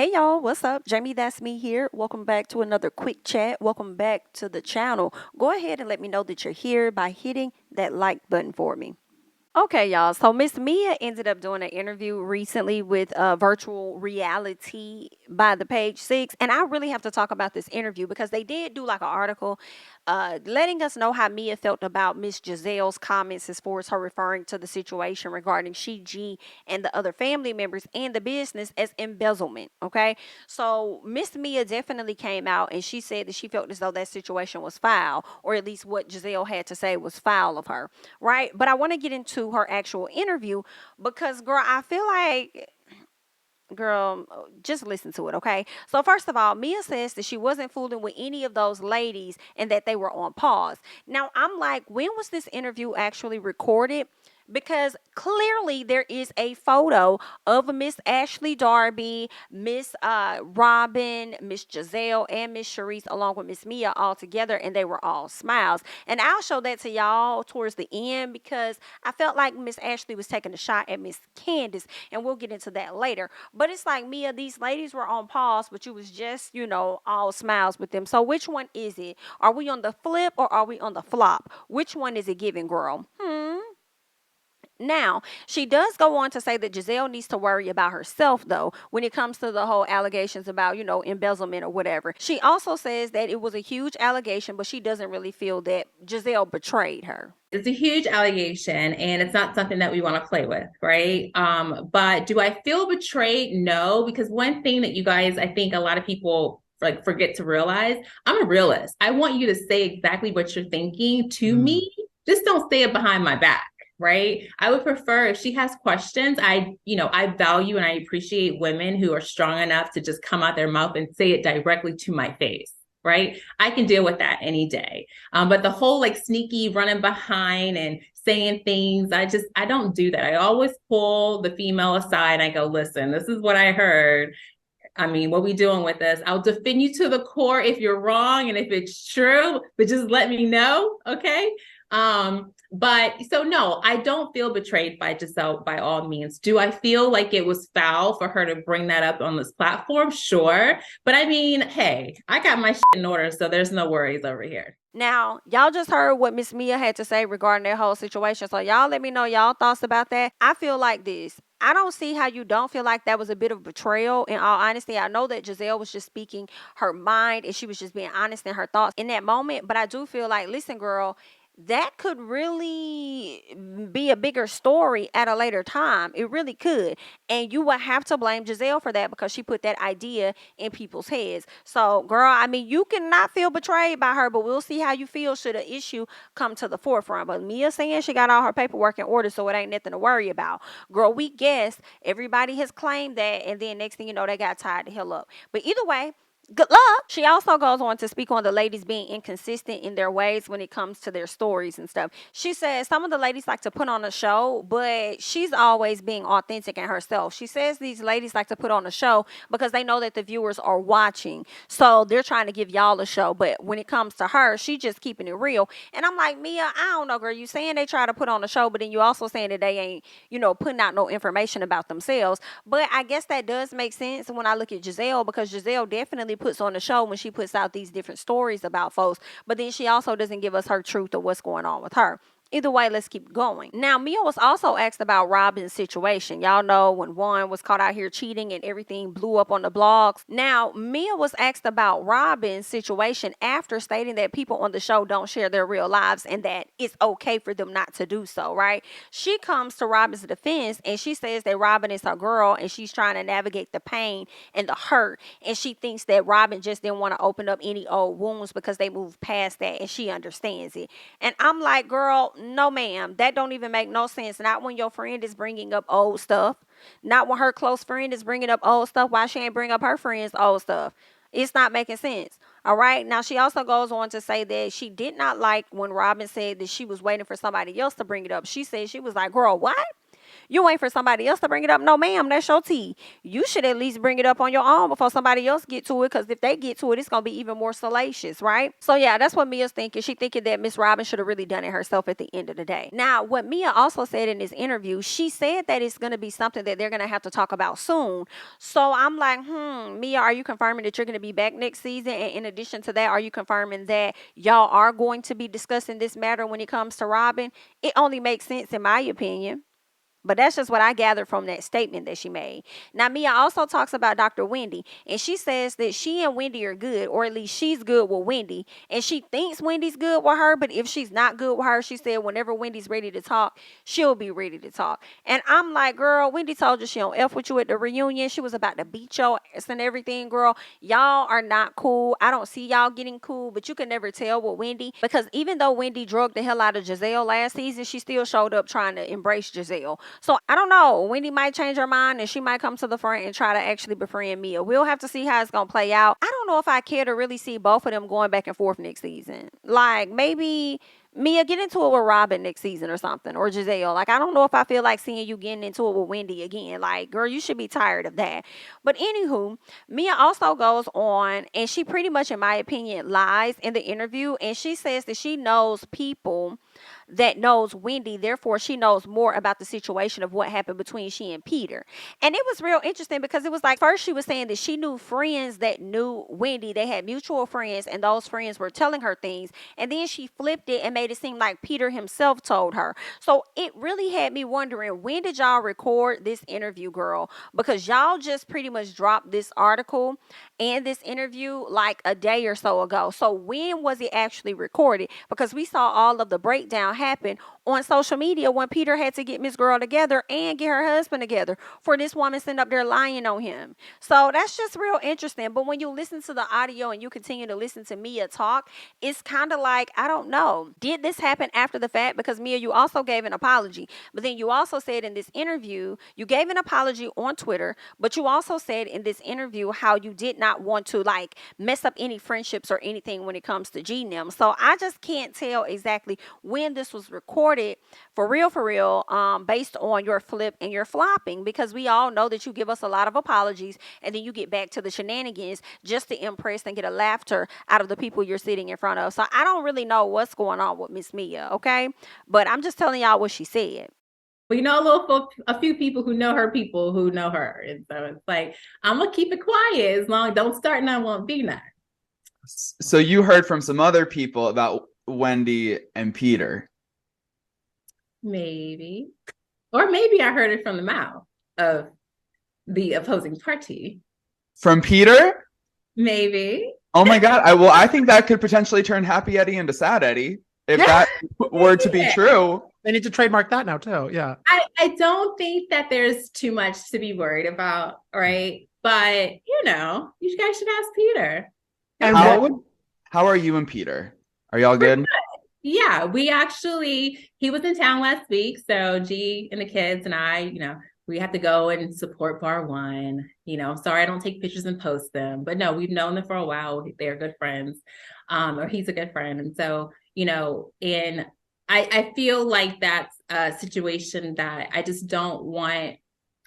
Hey y'all, what's up? Jamie, that's me here. Welcome back to another quick chat. Welcome back to the channel. Go ahead and let me know that you're here by hitting that like button for me. Okay, y'all. So Miss Mia ended up doing an interview recently with virtual reality by the Page Six, and I really have to talk about this interview because they did do like an article, letting us know how Mia felt about Miss Gizelle's comments as far as her referring to the situation regarding She G and the other family members and the business as embezzlement. Okay, so Miss Mia definitely came out and she said that she felt as though that situation was foul, or at least what Gizelle had to say was foul of her, right? But I want to get into her actual interview because, girl, I feel like, girl, just listen to it, okay? So, first of all, Mia says that she wasn't fooling with any of those ladies and that they were on pause. Now, I'm like, when was this interview actually recorded? Because clearly there is a photo of Miss Ashley Darby, Miss Robyn, Miss Gizelle, and Miss Sharice, along with Miss Mia, all together, and they were all smiles. And I'll show that to y'all towards the end because I felt like Miss Ashley was taking a shot at Miss Candiace, and we'll get into that later. But it's like, Mia, these ladies were on pause, but you was just, all smiles with them. So which one is it? Are we on the flip or are we on the flop? Which one is it giving, girl? Now, she does go on to say that Gizelle needs to worry about herself, though, when it comes to the whole allegations about, embezzlement or whatever. She also says that it was a huge allegation, but she doesn't really feel that Gizelle betrayed her. It's a huge allegation and it's not something that we want to play with, right? But do I feel betrayed? No, because one thing that you guys, I think a lot of people like forget to realize, I'm a realist. I want you to say exactly what you're thinking to me. Just don't say it behind my back. Right. I would prefer if she has questions. I value and I appreciate women who are strong enough to just come out their mouth and say it directly to my face. Right. I can deal with that any day. But the whole like sneaky running behind and saying things, I don't do that. I always pull the female aside and I go, listen, this is what I heard. I mean, what we doing with this? I'll defend you to the core if you're wrong and if it's true, but just let me know. Okay. But so no, I don't feel betrayed by Gizelle by all means. Do I feel like it was foul for her to bring that up on this platform? Sure. But I mean, hey, I got my shit in order, so there's no worries over here. Now, y'all just heard what Miss Mia had to say regarding that whole situation. So y'all let me know y'all thoughts about that. I feel like this. I don't see how you don't feel like that was a bit of betrayal. In all honesty, I know that Gizelle was just speaking her mind and she was just being honest in her thoughts in that moment. But I do feel like, listen, girl, that could really be a bigger story at a later time. It really could. And you would have to blame Gizelle for that because she put that idea in people's heads. So, girl, I mean, you cannot feel betrayed by her, but we'll see how you feel should an issue come to the forefront. But Mia saying she got all her paperwork in order, so it ain't nothing to worry about. Girl, we guessed. Everybody has claimed that. And then next thing you know, they got tied the hell up. But either way, good luck. She also goes on to speak on the ladies being inconsistent in their ways when it comes to their stories and stuff. She says some of the ladies like to put on a show, but she's always being authentic in herself. She says these ladies like to put on a show because they know that the viewers are watching. So they're trying to give y'all a show. But when it comes to her, she just keeping it real. And I'm like, Mia, I don't know, girl. You saying they try to put on a show, but then you also saying that they ain't, putting out no information about themselves. But I guess that does make sense when I look at Gizelle because Gizelle definitely puts on the show when she puts out these different stories about folks, but then she also doesn't give us her truth of what's going on with her. Either way, let's keep going. Now, Mia was also asked about Robyn's situation. Y'all know when one was caught out here cheating and everything blew up on the blogs. Now, Mia was asked about Robyn's situation after stating that people on the show don't share their real lives and that it's okay for them not to do so, right? She comes to Robyn's defense and she says that Robyn is her girl and she's trying to navigate the pain and the hurt. And she thinks that Robyn just didn't want to open up any old wounds because they moved past that and she understands it. And I'm like, girl, no, ma'am, that don't even make no sense. Not when your friend is bringing up old stuff. Not when her close friend is bringing up old stuff. Why she ain't bring up her friend's old stuff? It's not making sense. All right. Now, she also goes on to say that she did not like when Robyn said that she was waiting for somebody else to bring it up. She said she was like, girl, what? You wait for somebody else to bring it up. No, ma'am, that's your tea. You should at least bring it up on your own before somebody else get to it, because if they get to it, it's going to be even more salacious, right? So, yeah, that's what Mia's thinking. She thinking that Miss Robyn should have really done it herself at the end of the day. Now, what Mia also said in this interview, she said that it's going to be something that they're going to have to talk about soon. So, I'm like, Mia, are you confirming that you're going to be back next season? And in addition to that, are you confirming that y'all are going to be discussing this matter when it comes to Robyn? It only makes sense in my opinion. But that's just what I gathered from that statement that she made. Now, Mia also talks about Dr. Wendy, and she says that she and Wendy are good, or at least she's good with Wendy, and she thinks Wendy's good with her, but if she's not good with her, she said whenever Wendy's ready to talk, she'll be ready to talk. And I'm like, girl, Wendy told you she don't F with you at the reunion. She was about to beat your ass and everything, girl. Y'all are not cool. I don't see y'all getting cool, but you can never tell with Wendy, because even though Wendy drugged the hell out of Gizelle last season, she still showed up trying to embrace Gizelle. So I don't know. Wendy might change her mind and she might come to the front and try to actually befriend Mia. We'll have to see how it's going to play out. I don't know if I care to really see both of them going back and forth next season. Like, maybe Mia, get into it with Robyn next season or something, or Gizelle. Like, I don't know if I feel like seeing you getting into it with Wendy again. Like, girl, you should be tired of that. But anywho, Mia also goes on and she pretty much, in my opinion, lies in the interview. And she says that she knows people that knows Wendy, therefore she knows more about the situation of what happened between she and Peter. And it was real interesting because it was like, first she was saying that she knew friends that knew Wendy. They had mutual friends and those friends were telling her things. And then she flipped it and made it seem like Peter himself told her. So it really had me wondering, when did y'all record this interview, girl? Because y'all just pretty much dropped this article and this interview like a day or so ago. So when was it actually recorded? Because we saw all of the breakdown happen on social media when Peter had to get Miss Girl together and get her husband together for this woman sitting up there lying on him. So that's just real interesting. But when you listen to the audio and you continue to listen to Mia talk, it's kind of like, I don't know, did this happen after the fact? Because Mia, you also gave an apology, but then you also said in this interview, you gave an apology on Twitter, but you also said in this interview how you did not want to like mess up any friendships or anything when it comes to GNM. So I just can't tell exactly when this was recorded for real, based on your flip and your flopping, because we all know that you give us a lot of apologies and then you get back to the shenanigans just to impress and get a laughter out of the people you're sitting in front of. So I don't really know what's going on with Miss Mia, okay? But I'm just telling y'all what she said. We know a few people who know her. And so it's like, I'm going to keep it quiet as long as don't start and I won't be none. So you heard from some other people about Wendy and Peter. Maybe. Or maybe I heard it from the mouth of the opposing party. From Peter? Maybe. Oh my God. I think that could potentially turn Happy Eddie into Sad Eddie. If that were to be true. They need to trademark that now too. Yeah. I don't think that there's too much to be worried about, right? But you guys should ask Peter. And how are you and Peter? Are y'all good? Yeah, he was in town last week. So G and the kids and I, we have to go and support Bar One. Sorry I don't take pictures and post them. But no, we've known them for a while. They're good friends. Or he's a good friend. And so, and I feel like that's a situation that I just don't want.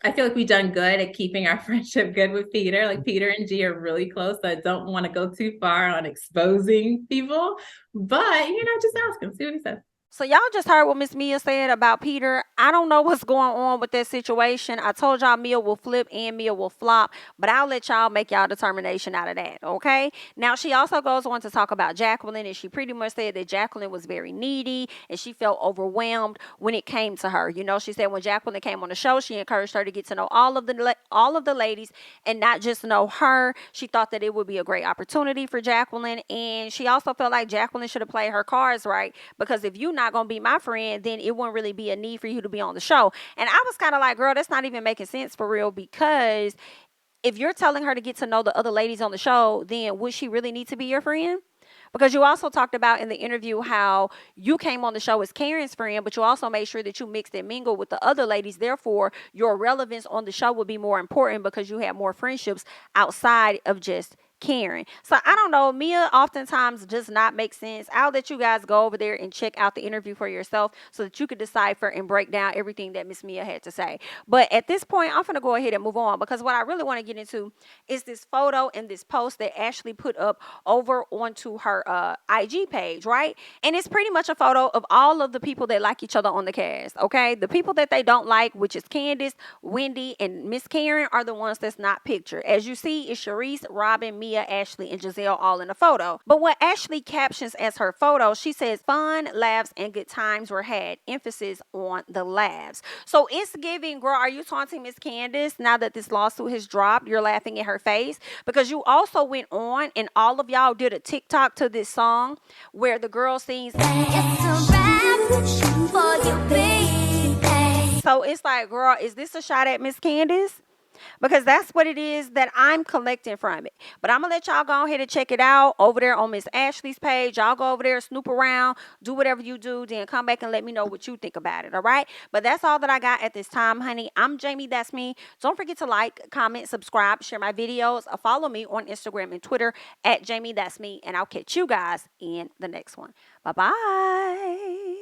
I feel like we've done good at keeping our friendship good with Peter. Like Peter and G are really close. So I don't want to go too far on exposing people, but just ask him, see what he says. So y'all just heard what Miss Mia said about Peter. I don't know what's going on with that situation. I told y'all Mia will flip and Mia will flop, but I'll let y'all make y'all determination out of that, okay? Now, she also goes on to talk about Jacqueline, and she pretty much said that Jacqueline was very needy, and she felt overwhelmed when it came to her. She said when Jacqueline came on the show, she encouraged her to get to know all of the ladies and not just know her. She thought that it would be a great opportunity for Jacqueline, and she also felt like Jacqueline should have played her cards right, because if you're not going to be my friend, then it wouldn't really be a need for you to be on the show. And I was kind of like, girl, that's not even making sense for real, because if you're telling her to get to know the other ladies on the show, then would she really need to be your friend? Because you also talked about in the interview how you came on the show as Karen's friend, but you also made sure that you mixed and mingled with the other ladies. Therefore, your relevance on the show would be more important because you had more friendships outside of just Karen. So I don't know. Mia oftentimes does not make sense. I'll let you guys go over there and check out the interview for yourself so that you can decipher and break down everything that Miss Mia had to say. But at this point, I'm going to go ahead and move on because what I really want to get into is this photo and this post that Ashley put up over onto her IG page, right? And it's pretty much a photo of all of the people that like each other on the cast, okay? The people that they don't like, which is Candiace, Wendy, and Miss Karen, are the ones that's not pictured. As you see, it's Sharice, Robyn, Mia, Ashley, and Gizelle all in the photo. But what Ashley captions as her photo, she says, fun, laughs, and good times were had. Emphasis on the laughs. So it's giving, girl, are you taunting Miss Candiace now that this lawsuit has dropped? You're laughing in her face because you also went on and all of y'all did a TikTok to this song where the girl sings, it's a wrap for you, baby. So it's like, girl, is this a shot at Miss Candiace? Because that's what it is that I'm collecting from it. But I'm going to let y'all go ahead and check it out over there on Miss Ashley's page. Y'all go over there, snoop around, do whatever you do, then come back and let me know what you think about it, all right? But that's all that I got at this time, honey. I'm Jamie, that's me. Don't forget to like, comment, subscribe, share my videos, follow me on Instagram and Twitter at JamiThatsMe, and I'll catch you guys in the next one. Bye-bye.